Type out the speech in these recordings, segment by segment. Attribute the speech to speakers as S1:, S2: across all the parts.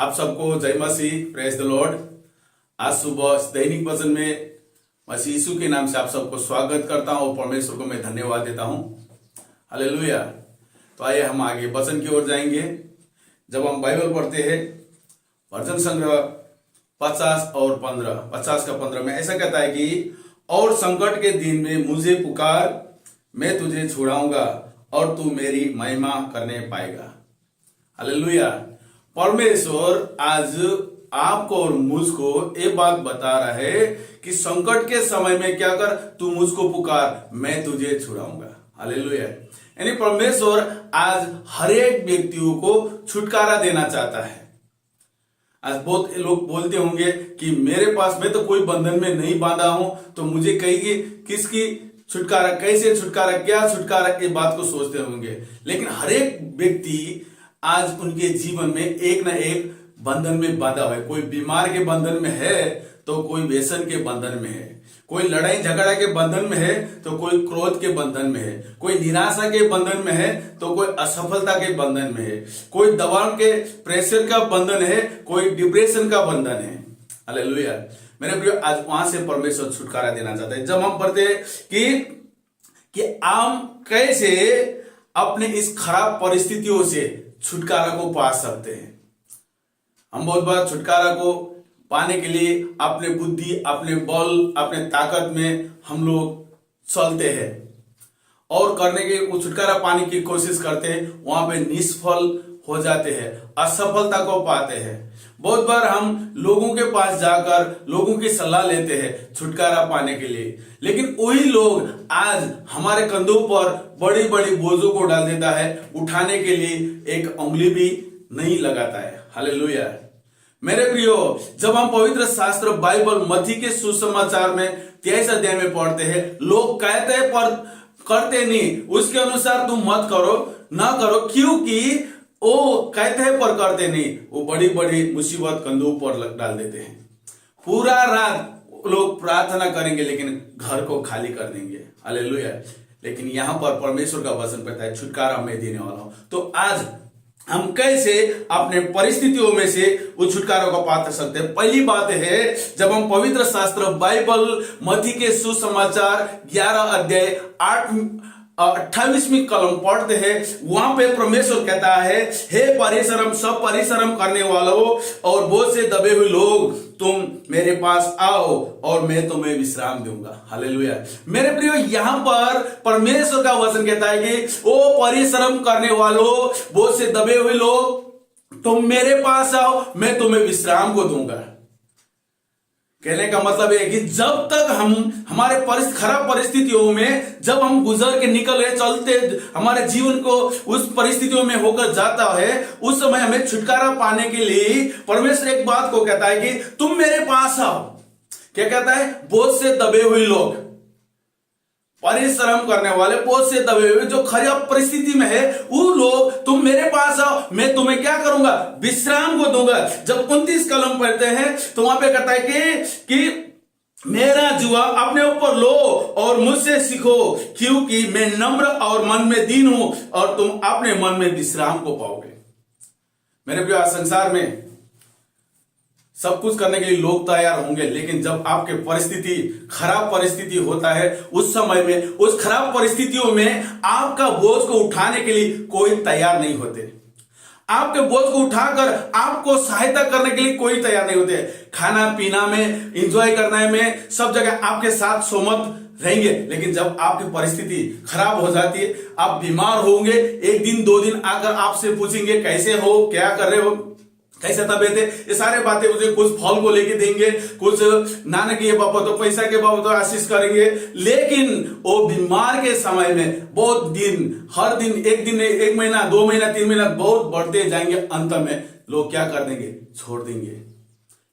S1: आप सबको जय मसीह, प्रेज द लॉर्ड। आज सुबह दैनिक वचन में मसीह यीशु के नाम से आप सबको स्वागत करता हूं और परमेश्वर को मैं धन्यवाद देता हूं। हालेलुया। तो आइए हम आगे वचन की ओर जाएंगे। जब हम बाइबल पढ़ते हैं भजन संग्रह 50 और 15, 50 का 15 में ऐसा कहता है कि और संकट के दिन में मुझे पुकार, मैं तुझे छुड़ाऊंगा और तू मेरी महिमा करने पाएगा। हालेलुया। परमेश्वर आज आपको और मुझको ये बात बता रहा है कि संकट के समय में क्या कर, तू मुझको पुकार, मैं तुझे छुड़ाऊंगा। हालेलुया। यानी परमेश्वर आज हर एक व्यक्तियों को छुटकारा देना चाहता है। आज बहुत लोग बोलते होंगे कि मेरे पास, मैं तो कोई बंधन में नहीं बांधा हूं, तो मुझे कहेगी किसकी छुटकारा, कैसे छुटकारा, क्या छुटकारा, ये बात को सोचते होंगे। लेकिन हर एक व्यक्ति आज उनके जीवन में एक ना एक बंधन में बांधा हुआ है। कोई बीमार के बंधन में है तो कोई व्यसन के बंधन में है, कोई लड़ाई झगड़ा के बंधन में है तो कोई क्रोध के बंधन में है, कोई निराशा के बंधन में है तो कोई असफलता के बंधन में है, कोई दबाव के प्रेशर का बंधन है, कोई डिप्रेशन का बंधन है। हालेलुया। मेरे प्रिय, आज वहां से परमेश्वर छुटकारा देना चाहता है। जब हम पढ़ते कि हम कैसे अपने इस खराब परिस्थितियों से छुटकारा को पा सकते हैं। हम बहुत बार छुटकारा को पाने के लिए अपने बुद्धि, अपने बल, अपने ताकत में हम लोग चलते हैं और करने के वो छुटकारा पाने की कोशिश करते हैं, वहां पे निष्फल हो जाते हैं, असफलता को पाते हैं। बहुत बार हम लोगों के पास जाकर लोगों की सलाह लेते हैं छुटकारा पाने के लिए, लेकिन वही लोग आज हमारे कंधों पर बड़ी बड़ी बोझों को डाल देता है, उठाने के लिए एक उंगली भी नहीं लगाता है। हालेलुया। मेरे प्रियो, जब हम पवित्र शास्त्र बाइबल मत्ती के सुसमाचार में 23 अध्याय में पढ़ते हैं, लोग कहते हैं पर करते नहीं, उसके अनुसार तुम मत करो, ना करो, क्योंकि वो कहते हैं पर करते नहीं, वो बड़ी बड़ी मुसीबत कंधों पर डाल देते हैं। पूरा रात लोग प्रार्थना करेंगे लेकिन घर को खाली कर देंगे। हालेलुया। लेकिन यहां पर परमेश्वर का वचन कहता है छुटकारा मैं देने वाला हूं। तो आज हम कैसे अपने परिस्थितियों में से उस छुटकारा को पा सकते हैं। पहली बात है, जब हम पवित्र शास्त्र बाइबल मत्ती के सुसमाचार 11 अध्याय 28वीं कलम पढ़ते हैं, वहां पे परमेश्वर कहता है, हे परिश्रम, सब परिश्रम करने वालों और बोझ से दबे हुए लोग, तुम मेरे पास आओ और मैं तुम्हें विश्राम दूंगा। हालेलुया। मेरे प्रियो, यहां पर परमेश्वर का वचन कहता है कि ओ परिश्रम करने वालों, बोझ से दबे हुए लोग, तुम मेरे पास आओ, मैं तुम्हें विश्राम को दूंगा। कहने का मतलब है कि जब तक हम हमारे खराब परिस्थितियों में जब हम गुजर के निकले चलते, हमारे जीवन को उस परिस्थितियों में होकर जाता है, उस समय हमें छुटकारा पाने के लिए परमेश्वर एक बात को कहता है कि तुम मेरे पास आओ। क्या कहता है? बोझ से दबे हुए लोग, परिश्रम करने वाले, बोझ से दबे हुए, जो खराब परिस्थिति में है, वो लोग, तुम मेरे पास आओ, मैं तुम्हें क्या करूंगा? विश्राम को दूंगा। जब 29 कलम पढ़ते हैं तो वहां पे कहता है कि मेरा जुआ अपने ऊपर लो और मुझसे सीखो, क्योंकि मैं नम्र और मन में दीन हूं और तुम अपने मन में विश्राम को पाओगे। मेरे प्रिय, संसार में सब कुछ करने के लिए लोग तैयार होंगे, लेकिन जब आपके परिस्थिति खराब परिस्थिति होता है, उस समय में, उस खराब परिस्थितियों में आपका बोझ को उठाने के लिए कोई तैयार नहीं होते। आपके बोझ को उठाकर आपको सहायता करने के लिए कोई तैयार नहीं होते। खाना पीना में, एंजॉय करने में, सब जगह आपके साथ सहमत रहेंगे, लेकिन जब आपकी परिस्थिति खराब हो जाती है, आप बीमार होंगे, एक दिन 2 दिन आकर आपसे पूछेंगे कैसे हो, क्या कर रहे हो, कैसे तबियत है, ये सारे बातें मुझे कुछ फल को लेके देंगे, कुछ नाना के बाबा तो पैसा के बाबा तो आशीष करेंगे, लेकिन वो बीमार के समय में बहुत दिन, हर दिन, एक दिन, 1 महीना, 2 महीना, 3 महीना बहुत बढ़ते जाएंगे, अंत में लोग क्या कर देंगे? छोड़ देंगे।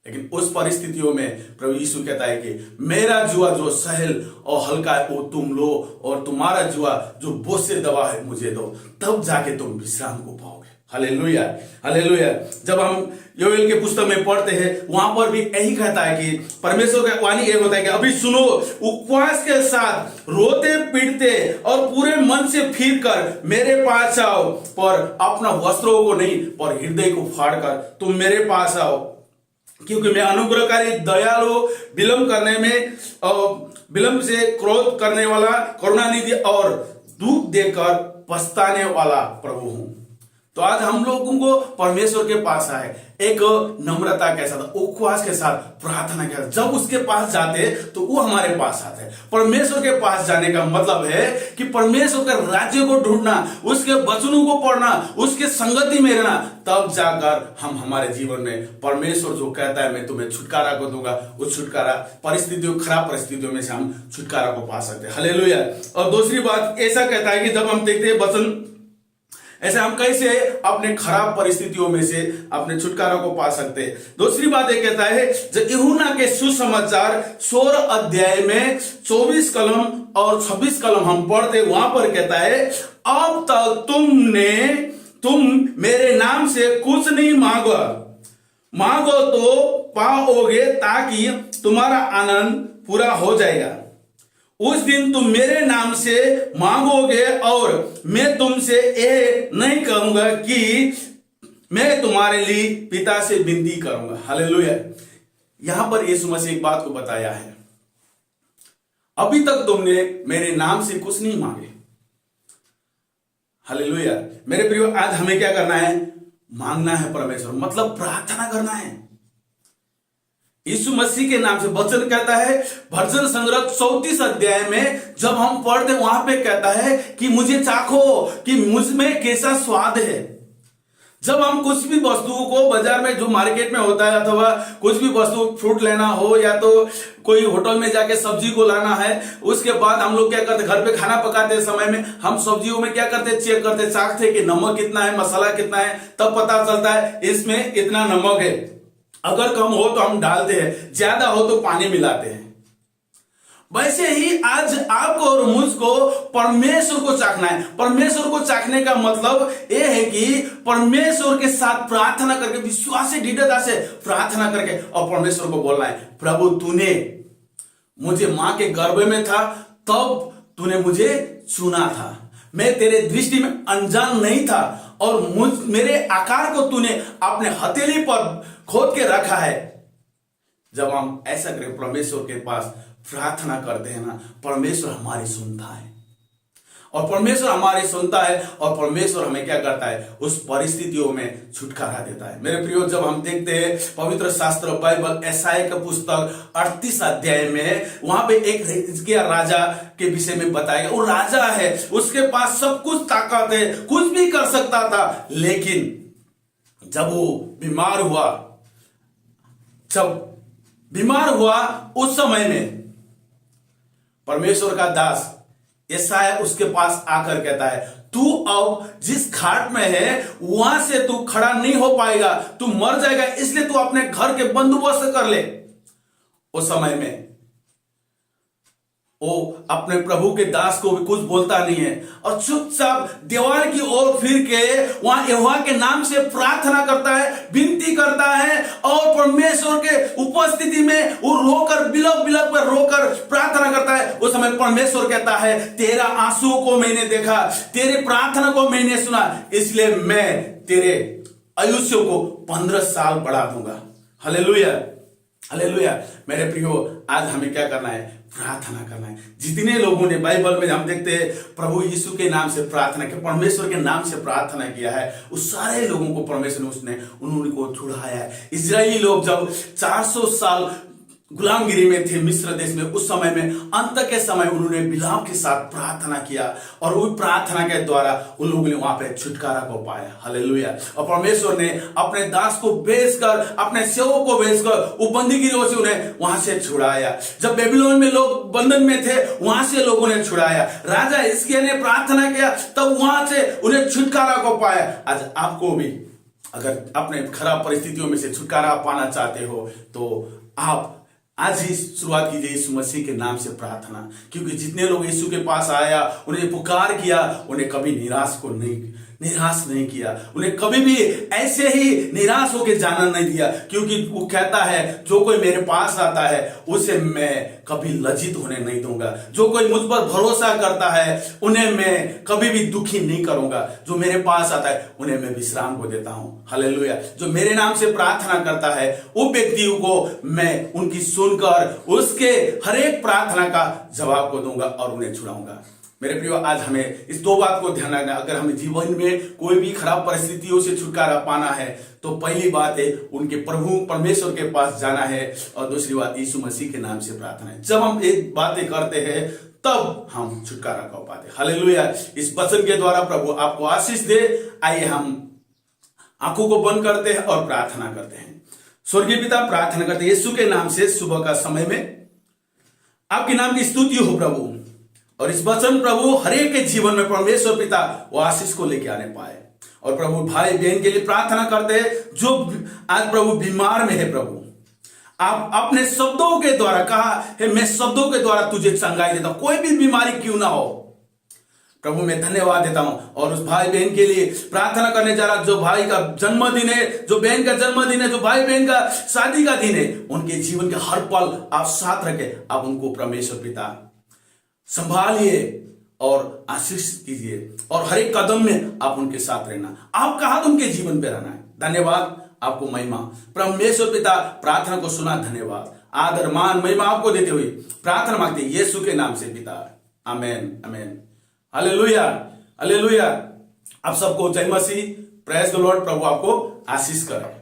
S1: लेकिन उस परिस्थितियों में प्रभु यीशु कहता है कि मेरा जुआ जो सहल और हल्का है वो तुम लो, और तुम्हारा जुआ जो बोझ से दबा है मुझे दो, तब जाके तुम विश्राम को पाओगे। Hallelujah, hallelujah. जब हम योएल के पुस्तक में पढ़ते हैं वहां पर भी यही कहता है कि परमेश्वर का वाणी एक होता है कि अभी सुनो, उपवास के साथ रोते पीटते और पूरे मन से फिर कर मेरे पास आओ, पर अपना वस्त्रों को नहीं पर हृदय को फाड़कर तुम मेरे पास आओ, क्योंकि मैं अनुग्रहकारी, दयालु, विलंब करने में विलंब से क्रोध करने वाला, करुणानिधि और दुख देकर पछताने वाला प्रभु हूं। तो आज हम लोगों को परमेश्वर के पास आए एक नम्रता के साथ, उपवास के साथ, प्रार्थना के साथ। जब उसके पास जाते तो वो हमारे पास आते हैं। परमेश्वर के पास जाने का मतलब है कि परमेश्वर के राज्य को ढूंढना, उसके वचनों को पढ़ना, उसके संगति में रहना, तब जाकर हम हमारे जीवन में परमेश्वर जो कहता है मैं तुम्हें छुटकारा को दूंगा, उस छुटकारा परिस्थितियों, खराब परिस्थितियों में से हम छुटकारा को पा सकते हैं। हालेलुया। और दूसरी बात ऐसा कहता है कि जब हम देखते हैं वचन, ऐसे हम कैसे अपने खराब परिस्थितियों में से अपने छुटकारा को पा सकते हैं। दूसरी बात यह कहता है, जब यूहन्ना के सुसमाचार 16 अध्याय में 24 कलम और 26 कलम हम पढ़ते, वहां पर कहता है, अब तक तुम मेरे नाम से कुछ नहीं मांगो तो पाओगे, ताकि तुम्हारा आनंद पूरा हो जाएगा। उस दिन तुम मेरे नाम से मांगोगे और मैं तुमसे ये नहीं कहूंगा कि मैं तुम्हारे लिए पिता से विनती करूंगा। हालेलुया। यहां पर यीशु मसीह एक बात को बताया है, अभी तक तुमने मेरे नाम से कुछ नहीं मांगे। हालेलुया। मेरे प्रियो, आज हमें क्या करना है? मांगना है परमेश्वर, मतलब प्रार्थना करना है यीशु मसीह के नाम से। वचन कहता है भजन संग्रह 34 अध्याय में जब हम पढ़ते वहां पे कहता है कि मुझे चाखो कि मुझ में कैसा स्वाद है। जब हम कुछ भी वस्तुओं को बाजार में, जो मार्केट में होता है, अथवा कुछ भी वस्तु, फ्रूट लेना हो या तो कोई होटल में जाके सब्जी को लाना है, उसके बाद हम लोग क्या करते, घर पे खाना पकाते समय में हम सब्जियों में क्या करते, चेक करते, चाखते कि नमक कितना है, मसाला कितना है, तब पता चलता है इसमें इतना नमक है। अगर कम हो तो हम डालते हैं, ज्यादा हो तो पानी मिलाते हैं। वैसे ही आज आपको और मुझको परमेश्वर को चाखना है। परमेश्वर को चाखने का मतलब यह है कि परमेश्वर के साथ प्रार्थना करके, विश्वास से, दृढ़ता से प्रार्थना करके, और परमेश्वर को बोलना है, प्रभु तूने मुझे मां के गर्भ में था तब तूने मुझे चुना था, मैं तेरे दृष्टि में अनजान नहीं था, और मेरे आकार को तूने अपने हथेली पर खोद के रखा है। जब हम ऐसा करें, परमेश्वर के पास प्रार्थना करते हैं ना, परमेश्वर हमारी सुनता है, और परमेश्वर हमारी सुनता है, और परमेश्वर हमें क्या करता है, उस परिस्थितियों में छुटकारा देता है। मेरे प्रियो, जब हम देखते हैं पवित्र शास्त्र बाइबल यशायाह का पुस्तक 38 अध्याय में, वहां पे एक हिजकिय्याह राजा के विषय में बताया गया। वो राजा है, उसके पास सब कुछ ताकत है, कुछ भी कर सकता था, लेकिन जब वो बीमार हुआ उस समय में परमेश्वर का दास यशायाह उसके पास आकर कहता है, तू अब जिस घाट में है वहां से तू खड़ा नहीं हो पाएगा, तू मर जाएगा, इसलिए तू अपने घर के बंदोबस्त कर ले। उस समय में वो अपने प्रभु के दास को भी कुछ बोलता नहीं है, और चुपचाप दीवार की ओर फिर के वहां यहोवा के नाम से प्रार्थना करता है, विनती करता है, और परमेश्वर के उपस्थिति में वो रोकर, बिलक पर रोकर प्रार्थना करता है। उस समय परमेश्वर कहता है, तेरा आंसुओं को मैंने देखा, तेरे प्रार्थना को मैंने सुना, इसलिए मैं तेरे आयुष्य को 15 साल बढ़ा दूंगा। Hallelujah, hallelujah. मेरे प्रियो, आज हमें क्या करना है? प्रार्थना करना है। जितने लोगों ने बाइबल में हम देखते हैं प्रभु यीशु के नाम से प्रार्थना किया, परमेश्वर के नाम से प्रार्थना किया है, उस सारे लोगों को परमेश्वर ने उन्होंने को छुड़ाया है। इजरायली लोग जब 400 साल गुलामगिरी में थे मिस्र देश में, उस समय में अंत के समय उन्होंने विलाप के साथ प्रार्थना किया, और वो प्रार्थना के द्वारा उन लोगों ने वहां पे छुटकारा को पाया। हालेलुया। और परमेश्वर ने अपने दास को भेजकर, अपने सेवक को भेजकर वो बंदीगिरियों से उन्हें वहां से छुड़ाया। जब बेबीलोन में लोग बंधन में थे, वहां से लोगों ने छुड़ाया। राजा हिजकिय्याह ने प्रार्थना किया, तब वहां से उन्हें छुटकारा को पाया। आज आपको भी अगर अपने खराब परिस्थितियों में से छुटकारा पाना चाहते हो तो आप आज ही शुरुआत कीजिए यीशु मसीह के नाम से प्रार्थना, क्योंकि जितने लोग यीशु के पास आया, उन्हें पुकार किया, उन्हें कभी निराश को नहीं निराश नहीं किया, उन्हें कभी भी ऐसे ही निराश होकर जाना नहीं दिया, क्योंकि वो कहता है जो कोई मेरे पास आता है उसे मैं कभी लज्जित होने नहीं दूंगा। जो कोई मुझ पर भरोसा करता है उन्हें मैं कभी भी दुखी नहीं करूंगा। जो मेरे पास आता है उन्हें मैं विश्राम को देता हूं। हालेलुया। जो मेरे नाम से प्रार्थना करता है वो व्यक्तियों को मैं उनकी सुनकर उसके हर एक प्रार्थना का जवाब को दूंगा और उन्हें छुड़ाऊंगा। मेरे प्रियो, आज हमें इस 2 बात को ध्यान रखना। अगर हमें जीवन में कोई भी खराब परिस्थितियों से छुटकारा पाना है तो पहली बात है उनके प्रभु परमेश्वर के पास जाना है, और दूसरी बात यीशु मसीह के नाम से प्रार्थना है। जब हम एक बातें करते हैं तब हम छुटकारा पा पाते हैं। हालेलुया। इस वचन के द्वारा प्रभु आपको आशीष दे। आइए हम आंखों को बंद करते हैं और प्रार्थना करते हैं। स्वर्गीय पिता, प्रार्थना करते हैं यीशु के नाम से सुबह का समय में आपके नाम की स्तुति हो प्रभु, और इस वचन प्रभु हर एक के जीवन में परमेश्वर पिता वो आशीष को लेके आने पाए। और प्रभु भाई बहन के लिए प्रार्थना करते हैं जो आज प्रभु बीमार में है, प्रभु आप अपने शब्दों के द्वारा कहा है मैं शब्दों के द्वारा तुझे चंगाई देता हूं, कोई भी बीमारी क्यों ना हो प्रभु मैं धन्यवाद देता हूं। और उस भाई बहन के लिए प्रार्थना करने जा रहा, जो भाई का जन्मदिन है, जो बहन का जन्मदिन है, जो भाई बहन का शादी का दिन है, उनके जीवन के हर पल आप साथ रखे। आप उनको परमेश्वर पिता संभालिए और आशीष दीजिए, और हर एक कदम में आप उनके साथ रहना। आपका हाथ उनके जीवन पे रहना है। धन्यवाद, आपको महिमा परमेश्वर पिता। प्रार्थना को सुना, धन्यवाद, आदर मान महिमा आपको देते हुए प्रार्थना मांगते यीशु के नाम से पिता, आमेन आमेन। Hallelujah hallelujah. आप सबको जय मसीह, प्रेज द लॉर्ड। प्रभु आपको आशीष करे।